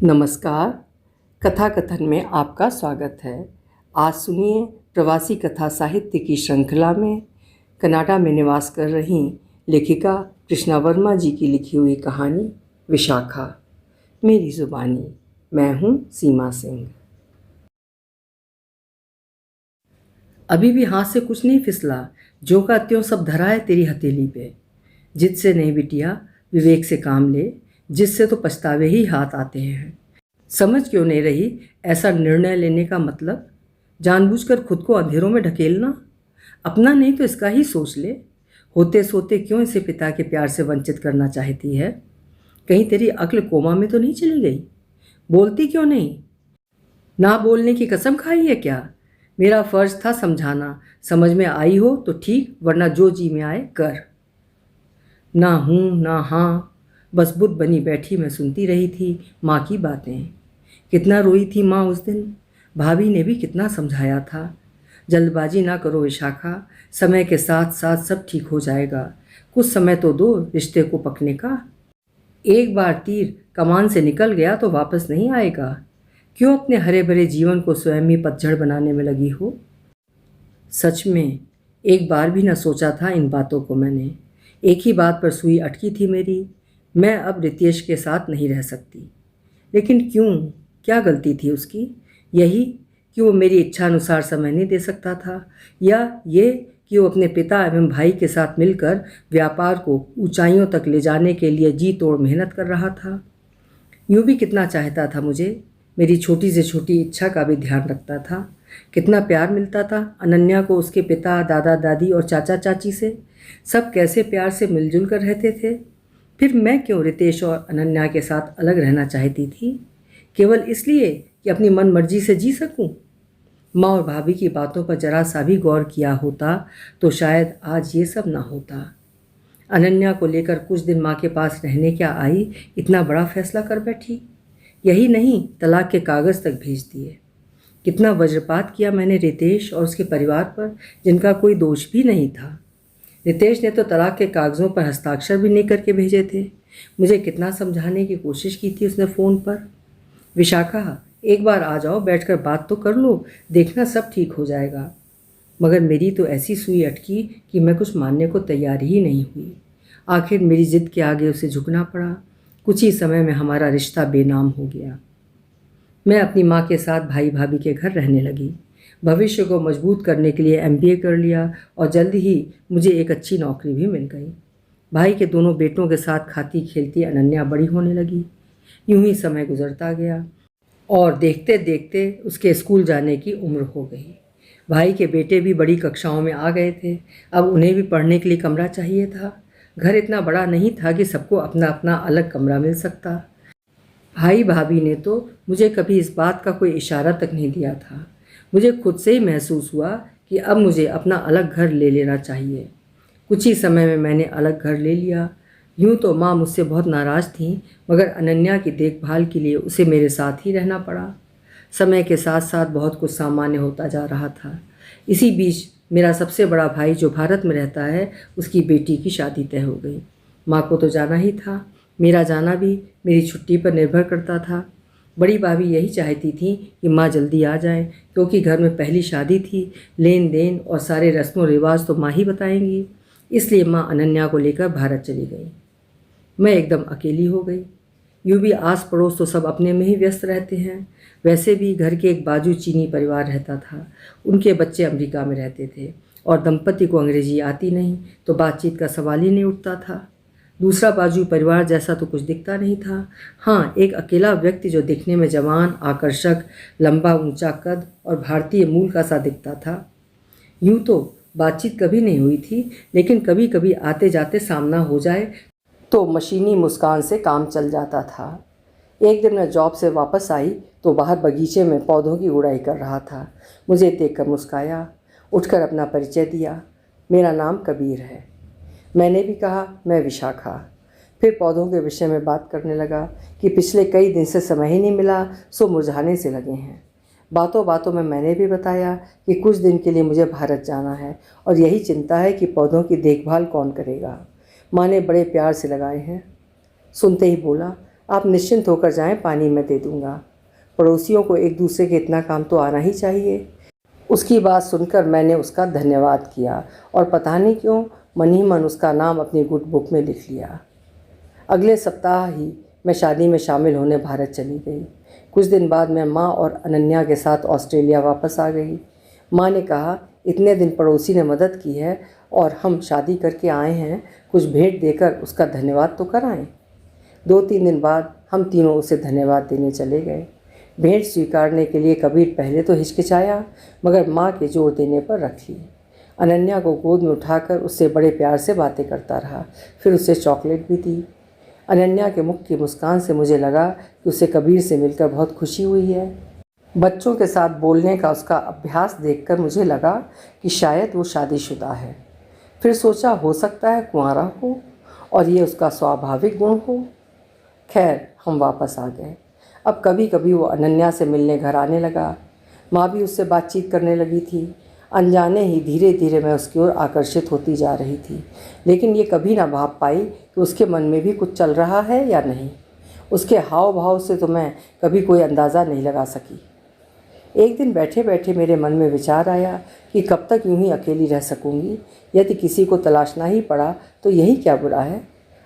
नमस्कार। कथा कथन में आपका स्वागत है। आज सुनिए प्रवासी कथा साहित्य की श्रृंखला में कनाडा में निवास कर रही लेखिका कृष्णा वर्मा जी की लिखी हुई कहानी विशाखा। मेरी ज़ुबानी। मैं हूँ सीमा सिंह। अभी भी हाथ से कुछ नहीं फिसला, जो का त्यों सब धरा है तेरी हथेली पे। जिद से नहीं बिटिया, विवेक से काम ले, जिससे तो पछतावे ही हाथ आते हैं। समझ क्यों नहीं रही ऐसा निर्णय लेने का मतलब? जानबूझकर खुद को अंधेरों में ढकेलना। अपना नहीं तो इसका ही सोच ले। होते सोते क्यों इसे पिता के प्यार से वंचित करना चाहती है? कहीं तेरी अक्ल कोमा में तो नहीं चली गई? बोलती क्यों नहीं? ना बोलने की कसम खाई है क्या? मेरा फर्ज था समझाना। समझ में आई हो तो ठीक, वरना जो जी में आए कर। ना हूँ ना हाँ, बस बुद्ध बनी बैठी मैं सुनती रही थी माँ की बातें। कितना रोई थी माँ उस दिन। भाभी ने भी कितना समझाया था। जल्दबाजी ना करो विशाखा, समय के साथ साथ सब ठीक हो जाएगा। कुछ समय तो दो रिश्ते को पकने का। एक बार तीर कमान से निकल गया तो वापस नहीं आएगा। क्यों अपने हरे भरे जीवन को स्वयं ही पतझड़ बनाने में लगी हो? सच में एक बार भी न सोचा था इन बातों को मैंने। एक ही बात पर सुई अटकी थी मेरी। मैं अब रितेश के साथ नहीं रह सकती। लेकिन क्यों? क्या गलती थी उसकी? यही कि वो मेरी इच्छा अनुसार समय नहीं दे सकता था, या ये कि वो अपने पिता एवं भाई के साथ मिलकर व्यापार को ऊंचाइयों तक ले जाने के लिए जी तोड़ मेहनत कर रहा था। यूँ भी कितना चाहता था मुझे, मेरी छोटी से छोटी इच्छा का भी ध्यान रखता था। कितना प्यार मिलता था अनन्या को उसके पिता, दादा दादी और चाचा चाची से। सब कैसे प्यार से मिलजुल कर रहते थे। फिर मैं क्यों रितेश और अनन्या के साथ अलग रहना चाहती थी? केवल इसलिए कि अपनी मन मर्जी से जी सकूं। माँ और भाभी की बातों पर जरा सा भी गौर किया होता तो शायद आज ये सब ना होता। अनन्या को लेकर कुछ दिन माँ के पास रहने क्या आई, इतना बड़ा फैसला कर बैठी। यही नहीं, तलाक के कागज़ तक भेज दिए। कितना वज्रपात किया मैंने रितेश और उसके परिवार पर, जिनका कोई दोष भी नहीं था। रितेश ने तो तलाक के कागज़ों पर हस्ताक्षर भी नहीं करके भेजे थे। मुझे कितना समझाने की कोशिश की थी उसने फ़ोन पर। विशाखा, एक बार आ जाओ, बैठकर बात तो कर लो, देखना सब ठीक हो जाएगा। मगर मेरी तो ऐसी सुई अटकी कि मैं कुछ मानने को तैयार ही नहीं हुई। आखिर मेरी जिद के आगे उसे झुकना पड़ा। कुछ ही समय में हमारा रिश्ता बेनाम हो गया। मैं अपनी माँ के साथ भाई भाभी के घर रहने लगी। भविष्य को मजबूत करने के लिए MBA कर लिया और जल्द ही मुझे एक अच्छी नौकरी भी मिल गई। भाई के दोनों बेटों के साथ खाती खेलती अनन्या बड़ी होने लगी। यूं ही समय गुजरता गया और देखते देखते उसके स्कूल जाने की उम्र हो गई। भाई के बेटे भी बड़ी कक्षाओं में आ गए थे। अब उन्हें भी पढ़ने के लिए कमरा चाहिए था। घर इतना बड़ा नहीं था कि सबको अपना अपना अलग कमरा मिल सकता। भाई भाभी ने तो मुझे कभी इस बात का कोई इशारा तक नहीं दिया था। मुझे खुद से ही महसूस हुआ कि अब मुझे अपना अलग घर ले लेना चाहिए। कुछ ही समय में मैंने अलग घर ले लिया। यूँ तो माँ मुझसे बहुत नाराज़ थीं, मगर अनन्या की देखभाल के लिए उसे मेरे साथ ही रहना पड़ा। समय के साथ साथ बहुत कुछ सामान्य होता जा रहा था। इसी बीच मेरा सबसे बड़ा भाई जो भारत में रहता है, उसकी बेटी की शादी तय हो गई। माँ को तो जाना ही था। मेरा जाना भी मेरी छुट्टी पर निर्भर करता था। बड़ी भाभी यही चाहती थी कि माँ जल्दी आ जाए, क्योंकि घर में पहली शादी थी। लेन देन और सारे रस्मों रिवाज तो माँ ही बताएंगी। इसलिए माँ अनन्या को लेकर भारत चली गई। मैं एकदम अकेली हो गई। यूँ भी आस पड़ोस तो सब अपने में ही व्यस्त रहते हैं। वैसे भी घर के एक बाजू चीनी परिवार रहता था। उनके बच्चे अमेरिका में रहते थे और दंपति को अंग्रेजी आती नहीं, तो बातचीत का सवाल ही नहीं उठता था। दूसरा बाजू परिवार जैसा तो कुछ दिखता नहीं था। हाँ, एक अकेला व्यक्ति जो दिखने में जवान, आकर्षक, लंबा ऊंचा कद और भारतीय मूल का सा दिखता था। यूँ तो बातचीत कभी नहीं हुई थी, लेकिन कभी कभी आते जाते सामना हो जाए तो मशीनी मुस्कान से काम चल जाता था। एक दिन मैं जॉब से वापस आई तो बाहर बगीचे में पौधों की गुड़ाई कर रहा था। मुझे देखकर मुस्काया, उठकर अपना परिचय दिया। मेरा नाम कबीर है। मैंने भी कहा मैं विशाखा। फिर पौधों के विषय में बात करने लगा कि पिछले कई दिन से समय ही नहीं मिला, सो मुरझाने से लगे हैं। बातों बातों में मैंने भी बताया कि कुछ दिन के लिए मुझे भारत जाना है और यही चिंता है कि पौधों की देखभाल कौन करेगा। माँ ने बड़े प्यार से लगाए हैं। सुनते ही बोला, आप निश्चिंत होकर जाएं, पानी मैं दे दूंगा। पड़ोसियों को एक दूसरे के इतना काम तो आना ही चाहिए। उसकी बात सुनकर मैंने उसका धन्यवाद किया और पता नहीं क्यों मन ही मन उसका नाम अपनी गुड बुक में लिख लिया। अगले सप्ताह ही मैं शादी में शामिल होने भारत चली गई। कुछ दिन बाद मैं माँ और अनन्या के साथ ऑस्ट्रेलिया वापस आ गई। माँ ने कहा, इतने दिन पड़ोसी ने मदद की है और हम शादी करके आए हैं, कुछ भेंट देकर उसका धन्यवाद तो कराएं। 2-3 दिन बाद हम तीनों उसे धन्यवाद देने चले गए। भेंट स्वीकारने के लिए कबीर पहले तो हिचकिचाया, मगर माँ के जोर देने पर रख ली। अनन्या को गोद में उठाकर उससे बड़े प्यार से बातें करता रहा, फिर उसे चॉकलेट भी दी। अनन्या के मुख की मुस्कान से मुझे लगा कि उसे कबीर से मिलकर बहुत खुशी हुई है। बच्चों के साथ बोलने का उसका अभ्यास देखकर मुझे लगा कि शायद वो शादीशुदा है। फिर सोचा, हो सकता है कुंवारा हो और ये उसका स्वाभाविक गुण हो। खैर, हम वापस आ गए। अब कभी कभी वो अनन्या से मिलने घर आने लगा। माँ भी उससे बातचीत करने लगी थी। अनजाने ही धीरे धीरे मैं उसकी ओर आकर्षित होती जा रही थी, लेकिन ये कभी ना भाप पाई कि उसके मन में भी कुछ चल रहा है या नहीं। उसके हाव भाव से तो मैं कभी कोई अंदाज़ा नहीं लगा सकी। एक दिन बैठे बैठे मेरे मन में विचार आया कि कब तक यूं ही अकेली रह सकूंगी। यदि किसी को तलाशना ही पड़ा तो यही क्या बुरा है।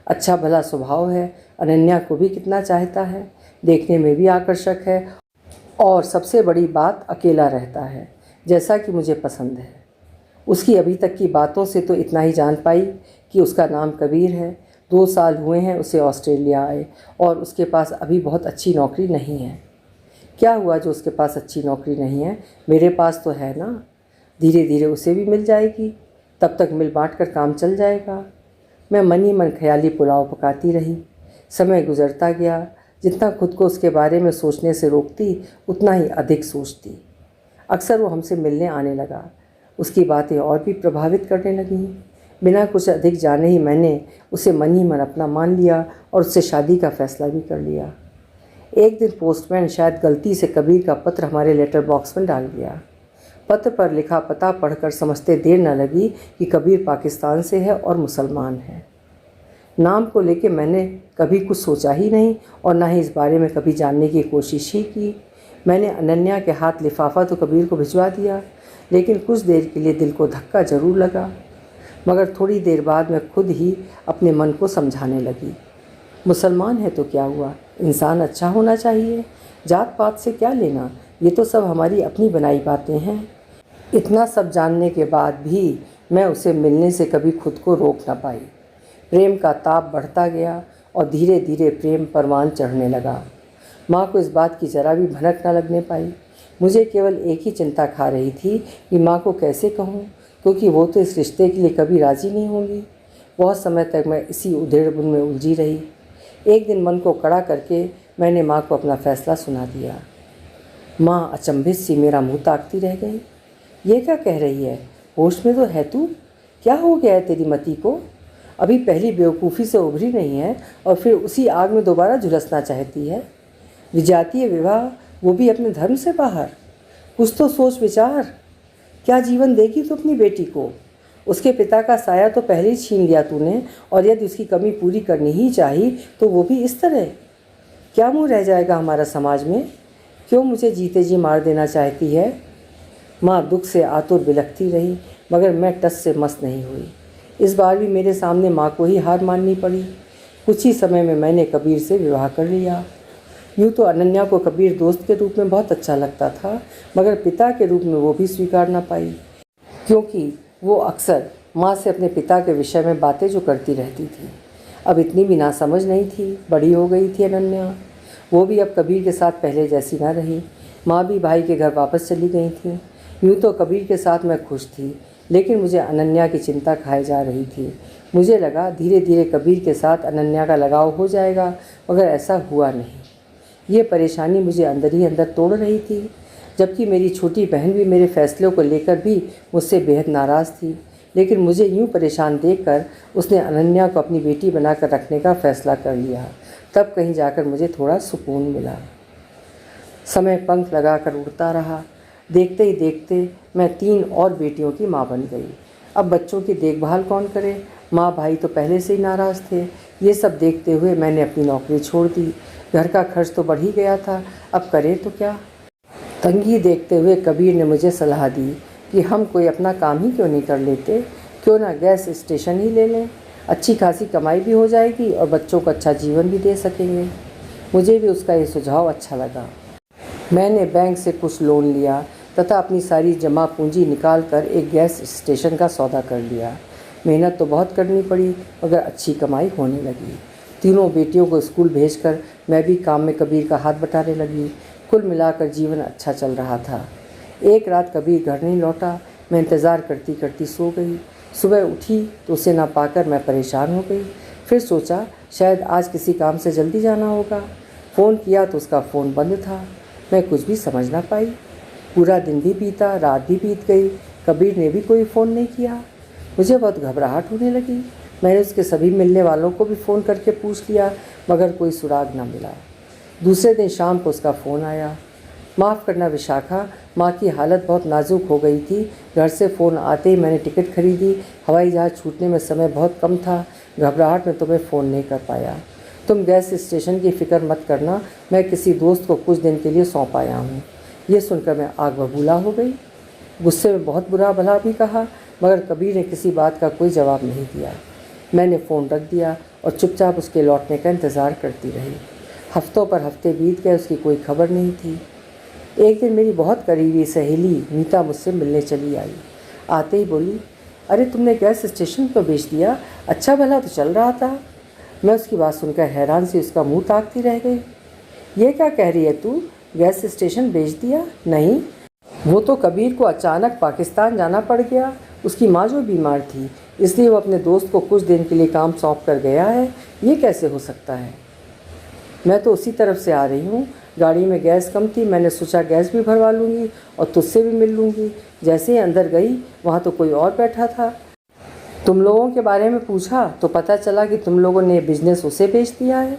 अच्छा भला स्वभाव है, अनन्या को भी कितना चाहता है, देखने में भी आकर्षक है और सबसे बड़ी बात अकेला रहता है, जैसा कि मुझे पसंद है। उसकी अभी तक की बातों से तो इतना ही जान पाई कि उसका नाम कबीर है। 2 साल हुए हैं उसे ऑस्ट्रेलिया आए और उसके पास अभी बहुत अच्छी नौकरी नहीं है। क्या हुआ जो उसके पास अच्छी नौकरी नहीं है, मेरे पास तो है ना। धीरे धीरे उसे भी मिल जाएगी, तब तक मिल बांट कर काम चल जाएगा। मैं मन ही मन ख्याली पुलाव पकाती रही। समय गुजरता गया। जितना खुद को उसके बारे में सोचने से रोकती, उतना ही अधिक सोचती। अक्सर वो हमसे मिलने आने लगा। उसकी बातें और भी प्रभावित करने लगीं। बिना कुछ अधिक जाने ही मैंने उसे मन ही मन अपना मान लिया और उससे शादी का फैसला भी कर लिया। एक दिन पोस्टमैन शायद गलती से कबीर का पत्र हमारे लेटर बॉक्स में डाल दिया। पत्र पर लिखा पता पढ़कर समझते देर न लगी कि कबीर पाकिस्तान से है और मुसलमान है। नाम को लेके मैंने कभी कुछ सोचा ही नहीं और ना ही इस बारे में कभी जानने की कोशिश ही की। मैंने अनन्या के हाथ लिफाफा तो कबीर को भिजवा दिया, लेकिन कुछ देर के लिए दिल को धक्का जरूर लगा। मगर थोड़ी देर बाद मैं खुद ही अपने मन को समझाने लगी। मुसलमान है तो क्या हुआ, इंसान अच्छा होना चाहिए, जात पात से क्या लेना, ये तो सब हमारी अपनी बनाई बातें हैं। इतना सब जानने के बाद भी मैं उसे मिलने से कभी खुद को रोक न पाई। प्रेम का ताप बढ़ता गया और धीरे धीरे प्रेम परवान चढ़ने लगा। माँ को इस बात की जरा भी भनक न लगने पाई। मुझे केवल एक ही चिंता खा रही थी कि माँ को कैसे कहूँ, क्योंकि वो तो इस रिश्ते के लिए कभी राज़ी नहीं होंगी। बहुत समय तक मैं इसी उधेड़-बुन में उलझी रही। एक दिन मन को कड़ा करके मैंने माँ को अपना फैसला सुना दिया। माँ अचंभित सी मेरा मुँह ताकती रह गई। ये क्या कह रही है, होश में तो है तू? क्या हो गया है तेरी मती को? अभी पहली बेवकूफ़ी से उभरी नहीं है और फिर उसी आग में दोबारा झुलसना चाहती है। विजातीय विवाह, वो भी अपने धर्म से बाहर। कुछ तो सोच विचार। क्या जीवन देगी तू अपनी बेटी को? उसके पिता का साया तो पहले ही छीन लिया तूने, और यदि उसकी कमी पूरी करनी ही चाहिए तो वो भी इस तरह। क्या मुँह रह जाएगा हमारा समाज में? क्यों मुझे जीते जी मार देना चाहती है? माँ दुख से आतुर बिलखती रही, मगर मैं टस से मस नहीं हुई। इस बार भी मेरे सामने माँ को ही हार माननी पड़ी। कुछ ही समय में मैंने कबीर से विवाह कर लिया। यूँ तो अनन्या को कबीर दोस्त के रूप में बहुत अच्छा लगता था, मगर पिता के रूप में वो भी स्वीकार न पाई, क्योंकि वो अक्सर माँ से अपने पिता के विषय में बातें जो करती रहती थी। अब इतनी भी नासमझ नहीं थी, बड़ी हो गई थी अनन्या। वो भी अब कबीर के साथ पहले जैसी ना रही। माँ भी भाई के घर वापस चली गई थी। यूँ तो कबीर के साथ मैं खुश थी, लेकिन मुझे अनन्या की चिंता खाए जा रही थी। मुझे लगा धीरे धीरे कबीर के साथ अनन्या का लगाव हो जाएगा, मगर ऐसा हुआ नहीं। ये परेशानी मुझे अंदर ही अंदर तोड़ रही थी, जबकि मेरी छोटी बहन भी मेरे फैसलों को लेकर भी मुझसे बेहद नाराज़ थी। लेकिन मुझे यूँ परेशान देखकर उसने अनन्या को अपनी बेटी बनाकर रखने का फ़ैसला कर लिया। तब कहीं जाकर मुझे थोड़ा सुकून मिला। समय पंख लगाकर उड़ता रहा। देखते ही देखते मैं 3 और बेटियों की माँ बन गई। अब बच्चों की देखभाल कौन करे? माँ भाई तो पहले से ही नाराज़ थे। ये सब देखते हुए मैंने अपनी नौकरी छोड़ दी। घर का खर्च तो बढ़ ही गया था, अब करें तो क्या। तंगी देखते हुए कबीर ने मुझे सलाह दी कि हम कोई अपना काम ही क्यों नहीं कर लेते, क्यों ना गैस स्टेशन ही ले लें, अच्छी खासी कमाई भी हो जाएगी और बच्चों को अच्छा जीवन भी दे सकेंगे। मुझे भी उसका ये सुझाव अच्छा लगा। मैंने बैंक से कुछ लोन लिया तथा अपनी सारी जमा पूंजी निकाल कर एक गैस स्टेशन का सौदा कर लिया। मेहनत तो बहुत करनी पड़ी मगर अच्छी कमाई होने लगी। तीनों बेटियों को स्कूल भेजकर मैं भी काम में कबीर का हाथ बटाने लगी। कुल मिलाकर जीवन अच्छा चल रहा था। एक रात कबीर घर नहीं लौटा। मैं इंतज़ार करती करती सो गई। सुबह उठी तो उसे ना पाकर मैं परेशान हो गई। फिर सोचा शायद आज किसी काम से जल्दी जाना होगा। फ़ोन किया तो उसका फ़ोन बंद था। मैं कुछ भी समझ ना पाई। पूरा दिन भी बीता, रात भी बीत गई, कबीर ने भी कोई फ़ोन नहीं किया। मुझे बहुत घबराहट होने लगी। मैंने उसके सभी मिलने वालों को भी फ़ोन करके पूछ लिया मगर कोई सुराग ना मिला। दूसरे दिन शाम को उसका फ़ोन आया। माफ़ करना विशाखा, माँ की हालत बहुत नाजुक हो गई थी। घर से फ़ोन आते ही मैंने टिकट खरीदी। हवाई जहाज़ छूटने में समय बहुत कम था। घबराहट में तुम्हें फ़ोन नहीं कर पाया। तुम गैस स्टेशन की फ़िक्र मत करना, मैं किसी दोस्त को कुछ दिन के लिए सौंप आया हूँ। ये सुनकर मैं आग बबूला हो गई। गुस्से में बहुत बुरा भला भी कहा मगर कबीर ने किसी बात का कोई जवाब नहीं दिया। मैंने फ़ोन रख दिया और चुपचाप उसके लौटने का इंतज़ार करती रही। हफ्तों पर हफ्ते बीत गए, उसकी कोई खबर नहीं थी। एक दिन मेरी बहुत करीबी सहेली मीता मुझसे मिलने चली आई। आते ही बोली, अरे तुमने गैस स्टेशन क्यों बेच दिया, अच्छा भला तो चल रहा था। मैं उसकी बात सुनकर हैरान सी उसका मुंह ताकती रह गई। ये क्या कह रही है तू, गैस स्टेशन बेच दिया? नहीं, वो तो कबीर को अचानक पाकिस्तान जाना पड़ गया। उसकी माँ जो बीमार थी इसलिए वो अपने दोस्त को कुछ दिन के लिए काम सौंप कर गया है। ये कैसे हो सकता है? मैं तो उसी तरफ से आ रही हूँ। गाड़ी में गैस कम थी, मैंने सोचा गैस भी भरवा लूँगी और तुझसे भी मिल लूँगी। जैसे ही अंदर गई वहाँ तो कोई और बैठा था। तुम लोगों के बारे में पूछा तो पता चला कि तुम लोगों ने बिजनेस उसे बेच दिया है।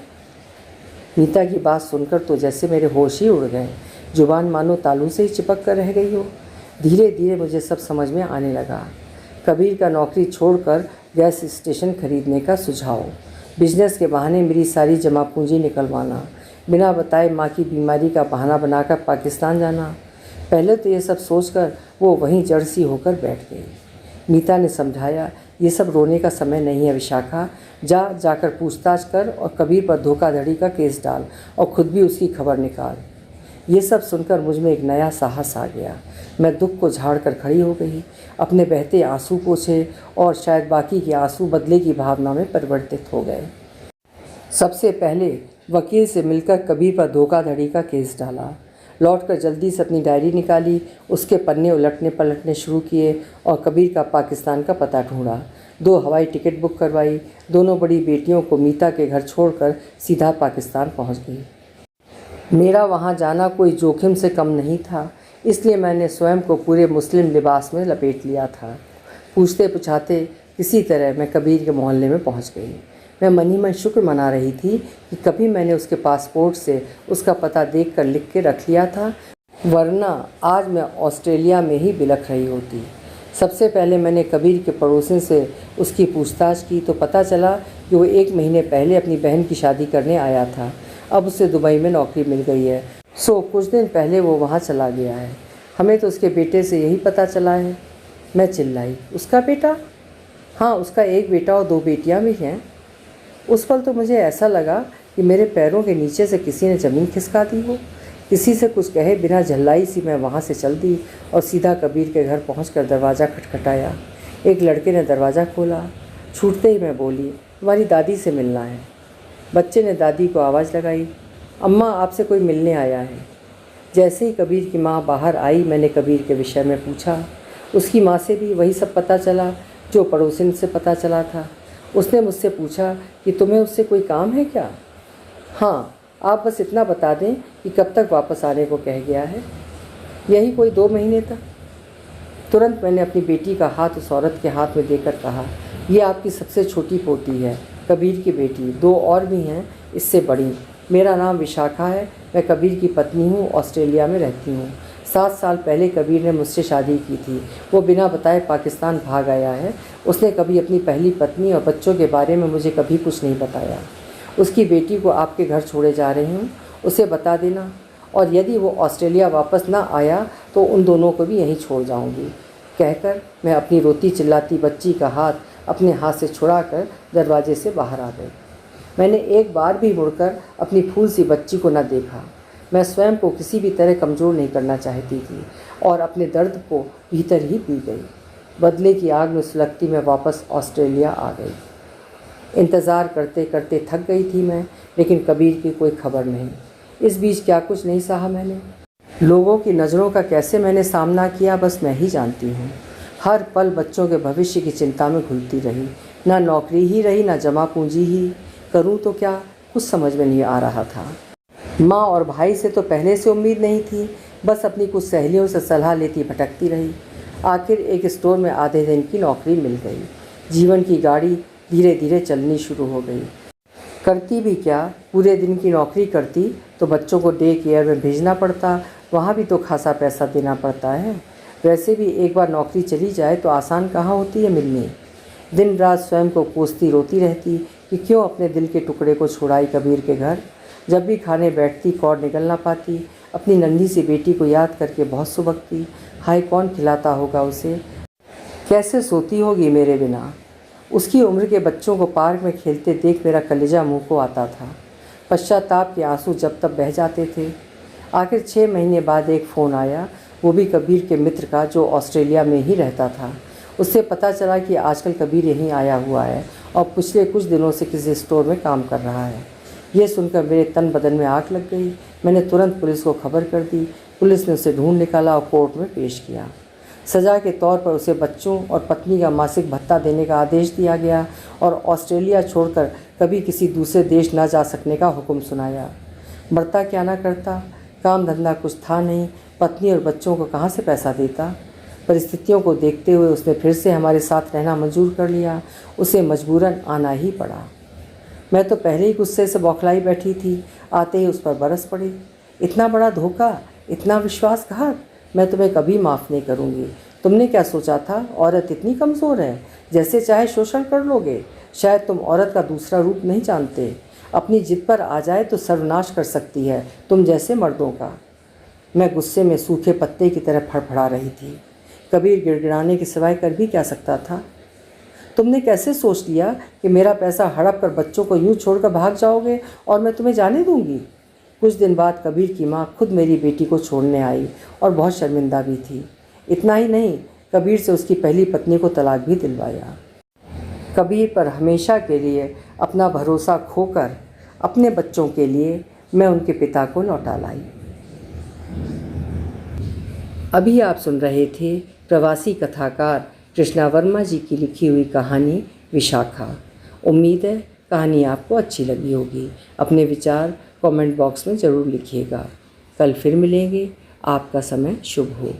मीता की बात सुनकर तो जैसे मेरे होश ही उड़ गए। जुबान मानो तालू से ही चिपक कर रह गई हो। धीरे धीरे मुझे सब समझ में आने लगा। कबीर का नौकरी छोड़कर गैस स्टेशन खरीदने का सुझाव, बिजनेस के बहाने मेरी सारी जमा पूंजी निकलवाना, बिना बताए माँ की बीमारी का बहाना बनाकर पाकिस्तान जाना। पहले तो ये सब सोचकर वो वहीं जड़ सी होकर बैठ गई। मीता ने समझाया, ये सब रोने का समय नहीं है विशाखा, जाकर पूछताछ कर और कबीर पर धोखाधड़ी का केस डाल और खुद भी उसकी खबर निकाल। ये सब सुनकर मुझ में एक नया साहस आ गया। मैं दुख को झाड़ कर खड़ी हो गई। अपने बहते आंसू पोंछे और शायद बाकी के आंसू बदले की भावना में परिवर्तित हो गए। सबसे पहले वकील से मिलकर कबीर पर धोखाधड़ी का केस डाला। लौटकर जल्दी से अपनी डायरी निकाली, उसके पन्ने उलटने पलटने शुरू किए और कबीर का पाकिस्तान का पता ढूंढा। 2 हवाई टिकट बुक करवाई। दोनों बड़ी बेटियों को मीता के घर छोड़कर सीधा पाकिस्तान पहुंच गई। मेरा वहां जाना कोई जोखिम से कम नहीं था, इसलिए मैंने स्वयं को पूरे मुस्लिम लिबास में लपेट लिया था। पूछते पुछाते किसी तरह मैं कबीर के मोहल्ले में पहुंच गई। मैं मन ही मन शुक्र मना रही थी कि कभी मैंने उसके पासपोर्ट से उसका पता देखकर लिख के रख लिया था, वरना आज मैं ऑस्ट्रेलिया में ही बिलख रही होती। सबसे पहले मैंने कबीर के पड़ोसी से उसकी पूछताछ की तो पता चला कि वो 1 महीने पहले अपनी बहन की शादी करने आया था। अब उसे दुबई में नौकरी मिल गई है, सो कुछ दिन पहले वो वहाँ चला गया है। हमें तो उसके बेटे से यही पता चला है। मैं चिल्लाई, उसका बेटा? हाँ, उसका एक बेटा और 2 बेटियाँ भी हैं। उस पल तो मुझे ऐसा लगा कि मेरे पैरों के नीचे से किसी ने ज़मीन खिसका दी हो। किसी से कुछ कहे बिना झल्लाई सी मैं वहाँ से चल दी और सीधा कबीर के घर पहुँचकर दरवाज़ा खटखटाया। एक लड़के ने दरवाज़ा खोला। छूटते ही मैं बोली, तुम्हारी दादी से मिलना है। बच्चे ने दादी को आवाज़ लगाई, अम्मा आपसे कोई मिलने आया है। जैसे ही कबीर की माँ बाहर आई, मैंने कबीर के विषय में पूछा। उसकी माँ से भी वही सब पता चला जो पड़ोसिन से पता चला था। उसने मुझसे पूछा कि तुम्हें उससे कोई काम है क्या? हाँ, आप बस इतना बता दें कि कब तक वापस आने को कह गया है। यही कोई 2 महीने तक। तुरंत मैंने अपनी बेटी का हाथ उस औरत के हाथ में देकर कहा, ये आपकी सबसे छोटी पोती है, कबीर की बेटी। 2 और भी हैं इससे बड़ी। मेरा नाम विशाखा है, मैं कबीर की पत्नी हूँ, ऑस्ट्रेलिया में रहती हूँ। 7 साल पहले कबीर ने मुझसे शादी की थी। वो बिना बताए पाकिस्तान भाग आया है। उसने कभी अपनी पहली पत्नी और बच्चों के बारे में मुझे कभी कुछ नहीं बताया। उसकी बेटी को आपके घर छोड़े जा रही हूँ, उसे बता देना, और यदि वो ऑस्ट्रेलिया वापस ना आया तो उन दोनों को भी यहीं छोड़ जाऊँगी। कहकर मैं अपनी रोती चिल्लाती बच्ची का हाथ अपने हाथ से छुड़ाकर दरवाजे से बाहर आ गई। मैंने एक बार भी मुड़कर अपनी फूल सी बच्ची को न देखा। मैं स्वयं को किसी भी तरह कमज़ोर नहीं करना चाहती थी और अपने दर्द को भीतर ही पी गई। बदले की आग में सुलगती मैं वापस ऑस्ट्रेलिया आ गई। इंतज़ार करते करते थक गई थी मैं, लेकिन कबीर की कोई खबर नहीं। इस बीच क्या कुछ नहीं सहा मैंने। लोगों की नज़रों का कैसे मैंने सामना किया बस मैं ही जानती हूँ। हर पल बच्चों के भविष्य की चिंता में घुलती रही। ना नौकरी ही रही, ना जमा पूंजी ही। करूँ तो क्या, कुछ समझ में नहीं आ रहा था। माँ और भाई से तो पहले से उम्मीद नहीं थी, बस अपनी कुछ सहेलियों से सलाह लेती भटकती रही। आखिर एक स्टोर में आधे दिन की नौकरी मिल गई। जीवन की गाड़ी धीरे धीरे चलनी शुरू हो गई। करती भी क्या, पूरे दिन की नौकरी करती तो बच्चों को डे केयर में भेजना पड़ता, वहाँ भी तो खासा पैसा देना पड़ता है। वैसे भी एक बार नौकरी चली जाए तो आसान कहाँ होती है मिलनी। दिन रात स्वयं को कोसती रोती रहती कि क्यों अपने दिल के टुकड़े को छुड़ाई कबीर के घर। जब भी खाने बैठती कौर निकल ना पाती। अपनी नन्ही सी बेटी को याद करके बहुत सुबकती। हाय, कौन खिलाता होगा उसे, कैसे सोती होगी मेरे बिना। उसकी उम्र के बच्चों को पार्क में खेलते देख मेरा कलेजा मुँह को आता था। पश्चाताप के आंसू जब तब बह जाते थे। आखिर 6 महीने बाद एक फ़ोन आया, वो भी कबीर के मित्र का जो ऑस्ट्रेलिया में ही रहता था। उससे पता चला कि आजकल कबीर यहीं आया हुआ है और पिछले कुछ दिनों से किसी स्टोर में काम कर रहा है। ये सुनकर मेरे तन बदन में आग लग गई। मैंने तुरंत पुलिस को खबर कर दी। पुलिस ने उसे ढूंढ निकाला और कोर्ट में पेश किया। सज़ा के तौर पर उसे बच्चों और पत्नी का मासिक भत्ता देने का आदेश दिया गया और ऑस्ट्रेलिया छोड़कर कभी किसी दूसरे देश न जा सकने का हुक्म सुनाया। मरता क्या ना करता, काम धंधा कुछ था नहीं, पत्नी और बच्चों को कहाँ से पैसा देता। परिस्थितियों को देखते हुए उसने फिर से हमारे साथ रहना मंजूर कर लिया। उसे मजबूरन आना ही पड़ा। मैं तो पहले ही गुस्से से बौखलाई बैठी थी, आते ही उस पर बरस पड़ी। इतना बड़ा धोखा, इतना विश्वासघात, मैं तुम्हें कभी माफ़ नहीं करूँगी। तुमने क्या सोचा था, औरत इतनी कमज़ोर है, जैसे चाहे शोषण कर लोगे। शायद तुम औरत का दूसरा रूप नहीं जानते। अपनी जिद पर आ जाए तो सर्वनाश कर सकती है, तुम जैसे मर्दों का। मैं गुस्से में सूखे पत्ते की तरह फड़फड़ा रही थी। कबीर गिड़गिड़ाने के सिवाय कर भी क्या सकता था। तुमने कैसे सोच लिया कि मेरा पैसा हड़प कर बच्चों को यूं छोड़कर भाग जाओगे और मैं तुम्हें जाने दूंगी। कुछ दिन बाद कबीर की माँ खुद मेरी बेटी को छोड़ने आई और बहुत शर्मिंदा भी थी। इतना ही नहीं, कबीर से उसकी पहली पत्नी को तलाक भी दिलवाया। कबीर पर हमेशा के लिए अपना भरोसा खोकर अपने बच्चों के लिए मैं उनके पिता को लौटा लाई। अभी आप सुन रहे थे प्रवासी कथाकार कृष्णा वर्मा जी की लिखी हुई कहानी विशाखा। उम्मीद है कहानी आपको अच्छी लगी होगी। अपने विचार कमेंट बॉक्स में ज़रूर लिखिएगा। कल फिर मिलेंगे। आपका समय शुभ हो।